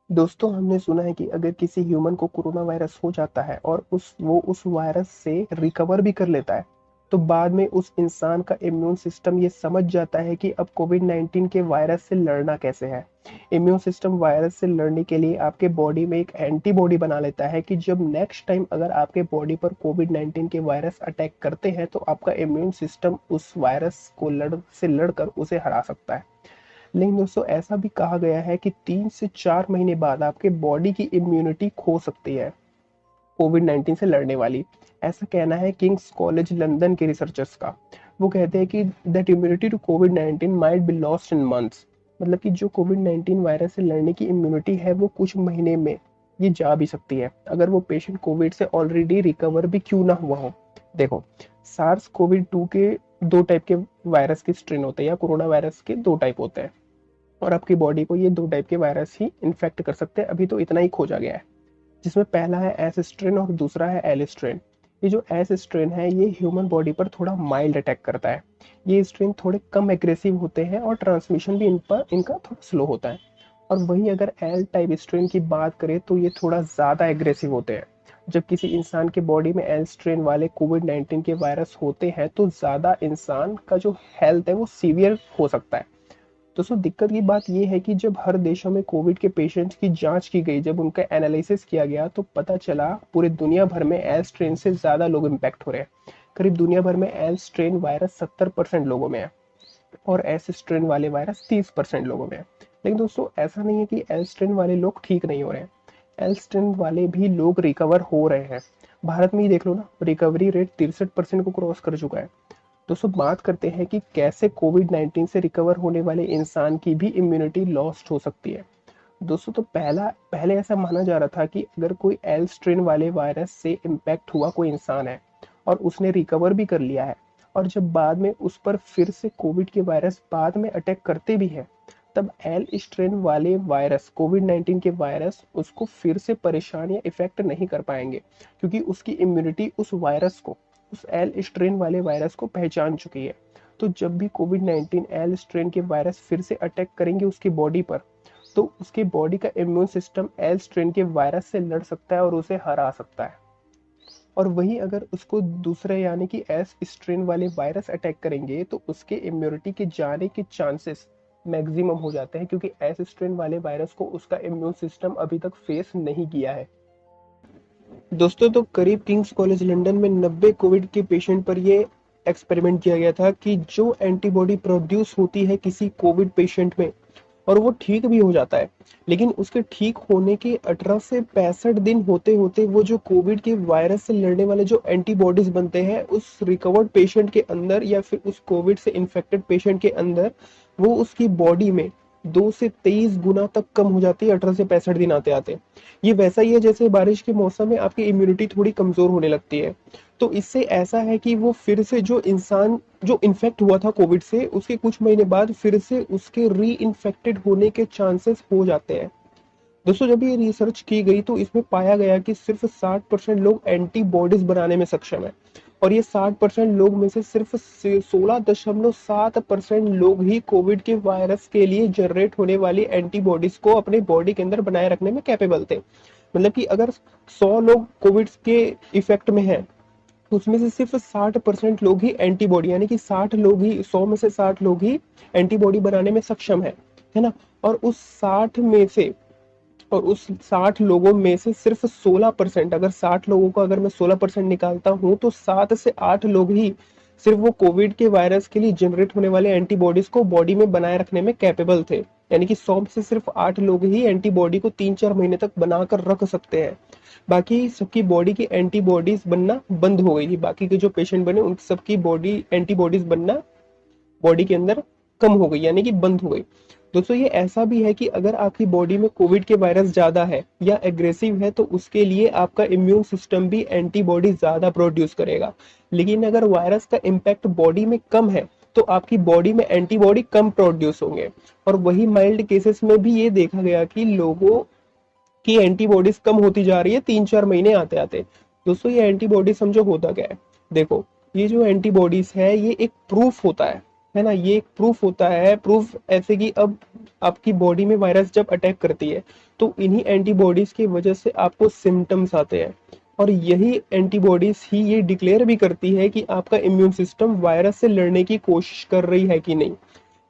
दोस्तों हमने सुना है कि अगर किसी ह्यूमन को कोरोना वायरस हो जाता है और उस वायरस से रिकवर भी कर लेता है, तो बाद में उस इंसान का इम्यून सिस्टम ये समझ जाता है कि अब कोविड 19 के वायरस से लड़ना कैसे है। इम्यून सिस्टम वायरस से लड़ने के लिए आपके बॉडी में एक एंटीबॉडी बना लेता है कि जब नेक्स्ट टाइम अगर आपके बॉडी पर कोविड 19 के वायरस अटैक करते हैं तो आपका इम्यून सिस्टम उस वायरस को लड़कर उसे हरा सकता है। लेकिन दोस्तों ऐसा भी कहा गया है कि 3 से 4 महीने बाद आपके बॉडी की इम्यूनिटी खो सकती है कोविड 19 से लड़ने वाली। ऐसा कहना है किंग्स कॉलेज लंदन के रिसर्चर्स का। वो कहते हैं कि that immunity to COVID 19 might be lost in months. मतलब कि जो कोविड 19 वायरस से लड़ने की इम्यूनिटी है वो कुछ महीने में ये जा भी सकती है, अगर वो पेशेंट कोविड से ऑलरेडी रिकवर भी क्यों ना हुआ हो। देखो, सार्स कोविड 2 के दो टाइप के वायरस के स्ट्रेन होते हैं, या कोरोना वायरस के दो टाइप होते हैं, और आपकी बॉडी को ये दो टाइप के वायरस ही इन्फेक्ट कर सकते हैं। अभी तो इतना ही खोजा गया है, जिसमें पहला है एस स्ट्रेन और दूसरा है एल स्ट्रेन। ये जो एस स्ट्रेन है ये ह्यूमन बॉडी पर थोड़ा माइल्ड अटैक करता है। ये स्ट्रेन थोड़े कम एग्रेसिव होते हैं और ट्रांसमिशन भी इन पर इनका थोड़ा स्लो होता है। और वहीं अगर एल टाइप स्ट्रेन की बात करें तो ये थोड़ा ज़्यादा एग्रेसिव होते हैं। जब किसी इंसान के बॉडी में एल स्ट्रेन वाले कोविड 19 के वायरस होते हैं तो ज़्यादा इंसान का जो हेल्थ है वो सीवियर हो सकता है। दोस्तों दिक्कत की बात यह है कि जब हर देशों में कोविड के पेशेंट्स की जांच की गई, जब उनका एनालिसिस किया गया तो पता चला पूरे दुनिया भर में एल स्ट्रेन से ज़्यादा लोग इम्पैक्ट हो रहे हैं। करीब दुनिया भर में एल स्ट्रेन वायरस 70% लोगों में है और एस स्ट्रेन वाले वायरस 30% लोगों में है। लेकिन दोस्तों ऐसा नहीं है कि एल स्ट्रेन वाले लोग ठीक नहीं हो रहे हैं। एल स्ट्रेन वाले भी लोग रिकवर हो रहे हैं। भारत में ही देख लो ना, रिकवरी रेट 63% को क्रॉस कर चुका है। दोस्तों बात करते हैं कि कैसे कोविड 19 से रिकवर होने वाले इंसान की भी इम्यूनिटी लॉस्ट हो सकती है। दोस्तों तो पहले ऐसा माना जा रहा था कि अगर कोई एल स्ट्रेन वाले वायरस से इम्पैक्ट हुआ कोई इंसान है और उसने रिकवर भी कर लिया है, और जब बाद में उस पर फिर से कोविड के वायरस बाद में अटैक करते भी हैं, तब एल स्ट्रेन वाले वायरस कोविड 19 के वायरस उसको फिर से परेशान या इफेक्ट नहीं कर पाएंगे, क्योंकि उसकी इम्यूनिटी उस वायरस को, उस एल स्ट्रेन वाले वायरस को पहचान चुकी है। तो जब भी कोविड 19 एल स्ट्रेन के वायरस फिर से अटैक करेंगे उसकी बॉडी पर, तो उसके बॉडी का इम्यून सिस्टम एल स्ट्रेन के वायरस से लड़ सकता है और उसे हरा सकता है। और वहीं अगर उसको दूसरे यानी कि एस स्ट्रेन वाले वायरस अटैक करेंगे तो उसके इम्यूनिटी के जाने के चांसेस मैक्सिमम हो जाते हैं, क्योंकि एस स्ट्रेन वाले वायरस को उसका इम्यून सिस्टम अभी तक फेस नहीं किया है। दोस्तों तो करीब किंग्स कॉलेज लंदन में 90 कोविड के पेशेंट पर ये एक्सपेरिमेंट किया गया था कि जो एंटीबॉडी प्रोड्यूस होती है किसी कोविड पेशेंट में और वो ठीक भी हो जाता है, लेकिन उसके ठीक होने के 18 से 65 दिन होते होते वो जो कोविड के वायरस से लड़ने वाले जो एंटीबॉडीज बनते हैं उस रिकवर्ड पेशेंट के अंदर या फिर उस कोविड से इन्फेक्टेड पेशेंट के अंदर, वो उसकी बॉडी में 2 से 23 गुना तक कम हो जाती है 18 से 65 दिन आते आते। ये वैसा ही है जैसे बारिश के मौसम में आपकी इम्यूनिटी थोड़ी कमजोर होने लगती है। तो इससे ऐसा है कि वो फिर से जो इंसान जो इन्फेक्ट हुआ था कोविड से उसके कुछ महीने बाद फिर से उसके री इन्फेक्टेड होने के चांसेस हो जाते हैं। दोस्तों जब ये रिसर्च की गई तो इसमें पाया गया कि सिर्फ 60% लोग एंटीबॉडीज बनाने में सक्षम है, और ये 60% लोग में से सिर्फ 16.7% लोग ही कोविड के वायरस के लिए जनरेट होने वाली एंटीबॉडीज को अपने बॉडी के अंदर बनाए रखने में कैपेबल थे। मतलब कि अगर 100 लोग कोविड के इफेक्ट में हैं तो उसमें से सिर्फ 60% लोग ही एंटीबॉडी यानी कि 60 लोग ही, 100 में से 60 लोग ही एंटीबॉडी बनाने में सक्षम है ना। और उस 60 लोगों में से सिर्फ 16%, अगर 60 लोगों को अगर मैं 16% निकालता हूं तो 7 से 8 लोग ही सिर्फ वो कोविड के वायरस के लिए जनरेट होने वाले एंटीबॉडीज को बॉडी में बनाए रखने में कैपेबल थे। यानी कि 100 से सिर्फ 8 लोग ही एंटीबॉडी को 3-4 महीने तक बनाकर रख सकते हैं। बाकी सबकी बॉडी की एंटीबॉडीज बनना बंद हो गई थी। बाकी के जो पेशेंट बने उन सबकी बॉडी एंटीबॉडीज बनना बॉडी के अंदर कम हो गई, यानी कि बंद हो गई। दोस्तों ये ऐसा भी है कि अगर आपकी बॉडी में कोविड के वायरस ज्यादा है या एग्रेसिव है तो उसके लिए आपका इम्यून सिस्टम भी एंटीबॉडी ज्यादा प्रोड्यूस करेगा। लेकिन अगर वायरस का इम्पैक्ट बॉडी में कम है तो आपकी बॉडी में एंटीबॉडी कम प्रोड्यूस होंगे। और वही माइल्ड केसेस में भी ये देखा गया कि लोगों की एंटीबॉडीज कम होती जा रही है 3-4 महीने आते आते। दोस्तों ये एंटीबॉडी समझो होता क्या है। देखो, ये जो एंटीबॉडीज है ये एक प्रूफ होता है है ना, ये एक प्रूफ होता है। प्रूफ ऐसे कि अब आपकी बॉडी में वायरस जब अटैक करती है तो इन्हीं एंटीबॉडीज की वजह से आपको सिम्टम्स आते हैं, और यही एंटीबॉडीज ही ये डिक्लेयर भी करती है कि आपका इम्यून सिस्टम वायरस से लड़ने की कोशिश कर रही है कि नहीं।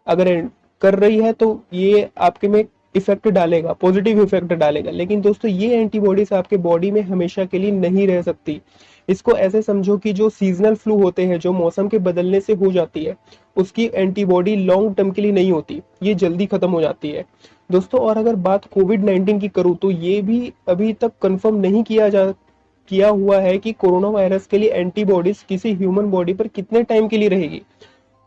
अगर कर रही है तो ये आपके में इफेक्ट डालेगा, पॉजिटिव इफेक्ट डालेगा। लेकिन दोस्तों ये एंटीबॉडीज आपके बॉडी में हमेशा के लिए नहीं रह सकती। इसको ऐसे समझो कि जो सीजनल फ्लू होते हैं, जो मौसम के बदलने से हो जाती है, उसकी एंटीबॉडी लॉन्ग टर्म के लिए नहीं होती, ये जल्दी खत्म हो जाती है दोस्तों। और अगर बात कोविड-19 की करूँ तो ये भी अभी तक कंफर्म नहीं किया हुआ है कि कोरोना वायरस के लिए एंटीबॉडीज किसी ह्यूमन बॉडी पर कितने टाइम के लिए रहेगी।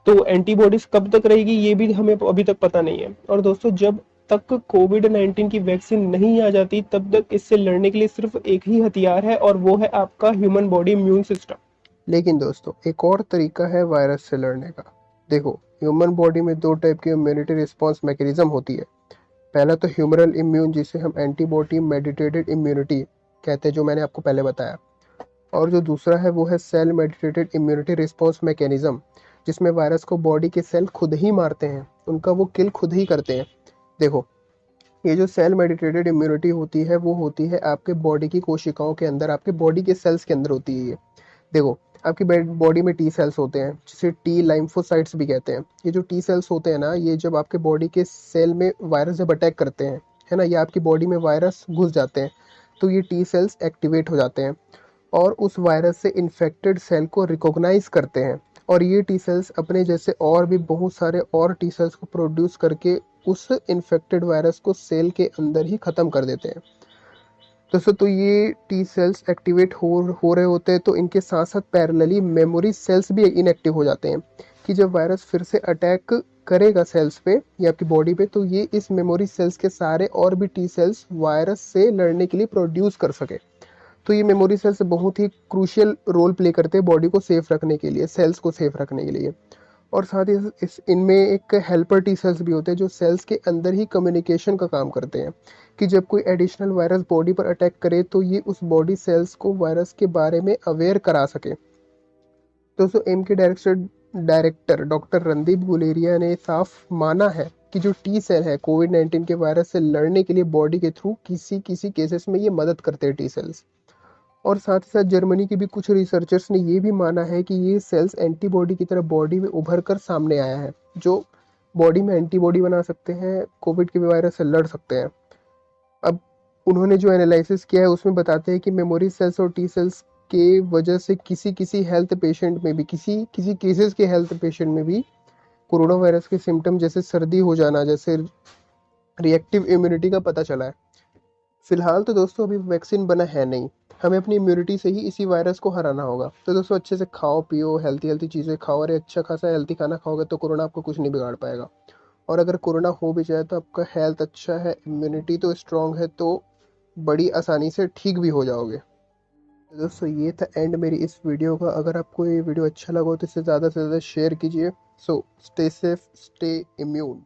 तो एंटीबॉडीज कब तक रहेगी ये भी हमें अभी तक पता नहीं है। और दोस्तों जब तक कोविड-19 की वैक्सीन नहीं आ जाती तब तक इससे लड़ने के लिए सिर्फ एक ही हथियार है, और वो है आपका ह्यूमन बॉडी इम्यून सिस्टम। लेकिन दोस्तों एक और तरीका है वायरस से लड़ने का। देखो, ह्यूमन बॉडी में दो टाइप की इम्यूनिटी रिस्पॉन्स मैकेनिज्म होती है। पहला तो ह्यूमरल इम्यून, जिसे हम एंटीबॉडी मेडिटेटेड इम्यूनिटी कहते हैं, जो मैंने आपको पहले बताया। और जो दूसरा है वो है cell mediated immunity response mechanism, जिसमें वायरस को बॉडी के सेल खुद ही मारते हैं, उनका वो किल खुद ही करते हैं। देखो, ये जो सेल मेडिटेटेड इम्यूनिटी होती है वो होती है आपके बॉडी की कोशिकाओं के अंदर, आपके बॉडी के सेल्स के अंदर होती है ये। देखो, आपकी बॉडी में टी सेल्स होते हैं, जिसे टी लाइम्फोसाइट्स भी कहते हैं। ये जो टी सेल्स होते हैं ना, ये जब आपके बॉडी के सेल में वायरस जब अटैक करते हैं, है ना, ये आपकी बॉडी में वायरस घुस जाते हैं, तो ये टी सेल्स एक्टिवेट हो जाते हैं और उस वायरस से इन्फेक्टेड सेल को रिकॉग्नाइज करते हैं। और ये टी सेल्स अपने जैसे और भी बहुत सारे और टी सेल्स को प्रोड्यूस करके उस इन्फेक्टेड वायरस को सेल के अंदर ही ख़त्म कर देते हैं। दोस्तों, तो ये टी सेल्स एक्टिवेट हो रहे होते हैं, तो इनके साथ साथ पैरेलली मेमोरी सेल्स भी इनएक्टिव हो जाते हैं, कि जब वायरस फिर से अटैक करेगा सेल्स पे या आपकी बॉडी पे, तो ये इस मेमोरी सेल्स के सारे और भी टी सेल्स वायरस से लड़ने के लिए प्रोड्यूस कर सके। तो ये मेमोरी सेल्स बहुत ही क्रूशियल रोल प्ले करते हैं बॉडी को सेफ रखने के लिए, सेल्स को सेफ रखने के लिए। और साथ ही इस इनमें एक हेल्पर टी सेल्स भी होते हैं, जो सेल्स के अंदर ही कम्युनिकेशन का काम करते हैं, कि जब कोई एडिशनल वायरस बॉडी पर अटैक करे तो ये उस बॉडी सेल्स को वायरस के बारे में अवेयर करा सके। दोस्तों, एम के डायरेक्टर डॉक्टर रणदीप गुलेरिया ने साफ माना है कि जो टी सेल है कोविड-19 के वायरस से लड़ने के लिए बॉडी के थ्रू किसी किसी केसेस में ये मदद करते हैं टी सेल्स। और साथ ही साथ जर्मनी के भी कुछ रिसर्चर्स ने ये भी माना है कि ये सेल्स एंटीबॉडी की तरह बॉडी में उभर कर सामने आया है, जो बॉडी में एंटीबॉडी बना सकते हैं, कोविड के वायरस से लड़ सकते हैं। अब उन्होंने जो एनालिसिस किया है उसमें बताते हैं कि मेमोरी सेल्स और टी सेल्स के वजह से किसी किसी हेल्थ पेशेंट में भी, किसी किसी केसेस के हेल्थ पेशेंट में भी कोरोना वायरस के सिम्टम जैसे सर्दी हो जाना, जैसे रिएक्टिव इम्यूनिटी का पता चला है। फिलहाल तो दोस्तों अभी वैक्सीन बना है नहीं, हमें अपनी इम्यूनिटी से ही इसी वायरस को हराना होगा। तो दोस्तों अच्छे से खाओ पियो, हेल्थी हेल्थी चीज़ें खाओ, अरे अच्छा खासा हेल्थी खाना खाओगे तो कोरोना आपको कुछ नहीं बिगाड़ पाएगा। और अगर कोरोना हो भी जाए तो आपका हेल्थ अच्छा है, इम्यूनिटी तो स्ट्रांग है, तो बड़ी आसानी से ठीक भी हो जाओगे। तो दोस्तों ये था एंड मेरी इस वीडियो का। अगर आपको ये वीडियो अच्छा लगा हो तो इसे ज़्यादा से ज़्यादा शेयर कीजिए। So stay safe, stay immune.